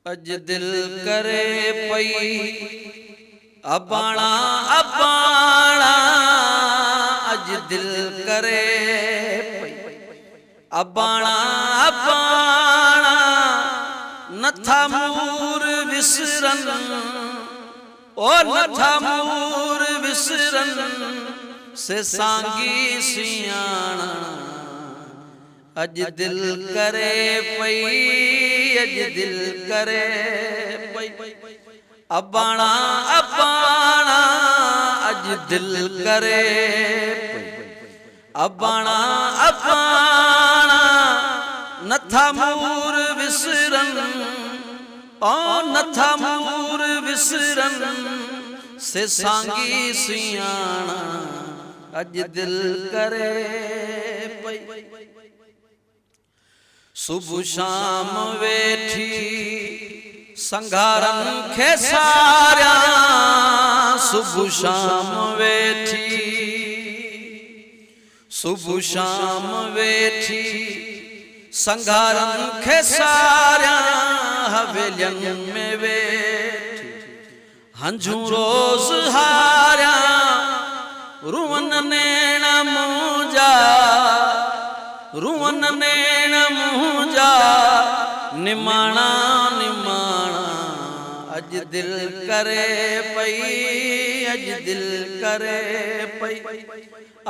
अज दिल करे पई अबाणा अबाणा, अज दिल करे पई अबाणा अबाणा, नथा मूर विसरन ओ नथा मूर विसरन, से सांगी सियाणा। अज दिल करे पई अज दिल करे पई अबाणा अबाणा, अज दिल करे अबाणा अबाणा, नथा मूर विसरन ओ नथा मूर विसरन, से सांगी सियाणा। अज दिल करे पई सुबह शाम वेठी संघारन खे सारिया, सुबह शाम वेठी सुबह शाम वेठी संघारन खे सारिया, हवेलियन में वेठी हंझू रोज हारिया, रुवन नैना मुंजा रुवन नैना मुंजा, निमाणा निमाणा। अज दिल करे पई अज दिल करे पई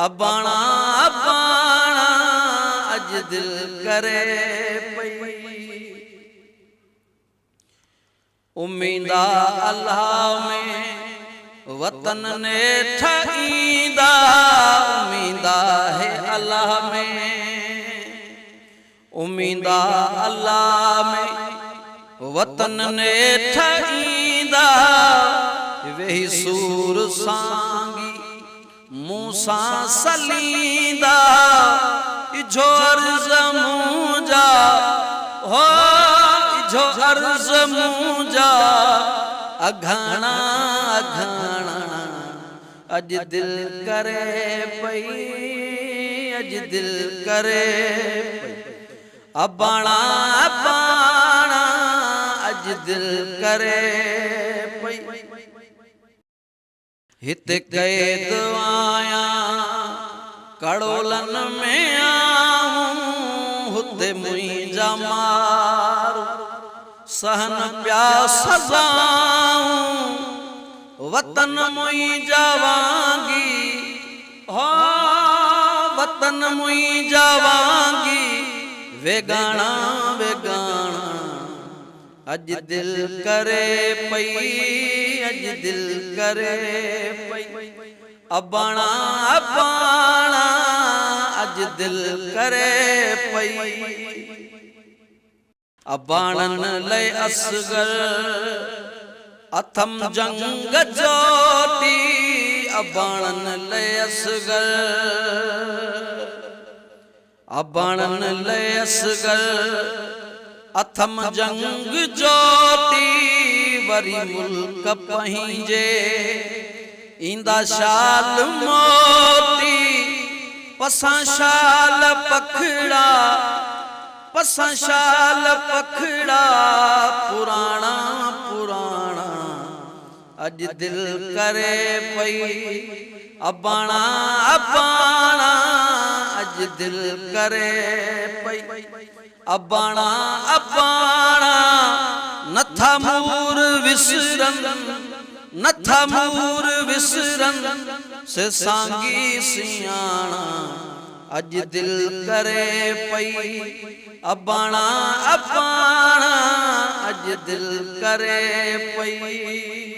अबाणा अबाणा, अज दिल करे पई। उम्मीदा अल्लाह में वतन ने ठईंदा, उम्मीदा है अल्लाह में उम्मीदा अल्लाह में वतन ने ठईंदा, वही सूर सांगी मूसा सलींदा, इजो अर्ज़ मुंजा हो इजो अर्ज़ मुंजा, अघाणा अघाणा। अज दिल करे पई अज दिल करे पई अबाणा अबाणा, अज दिल करे पई। हित कैद आया कड़ोलन में आऊं, हुते मुंहिंजा मारू सहन प्या सजाऊं, वतन मुंहिंजा वांगी हो वतन मुंहिंजा वांगी, वेगाणा वेगाणा। अज दिल करे पई अज दिल करे पई अबाणा अबाणा, अज दिल करे पई। अबाणन लय असगर अथम जंग जोटी, अबाणन लय असगर अबाणन लय असगर अथम जंग जोटी, वरी मुल्क पंहिंजे ईंदा शाल मोटी, पसां शाल पखड़ा पसां शाल पखड़ा, पुराणा पुराणा। अज दिल करे पई अबाणा अबाणा, अज दिल करे पई अबाणा अबाणा, नथा मूर विसरन नथा मूर विसरन, से सांगी सियाणा। अज दिल करे पई अबाणा अबाणा, अज दिल करे पई।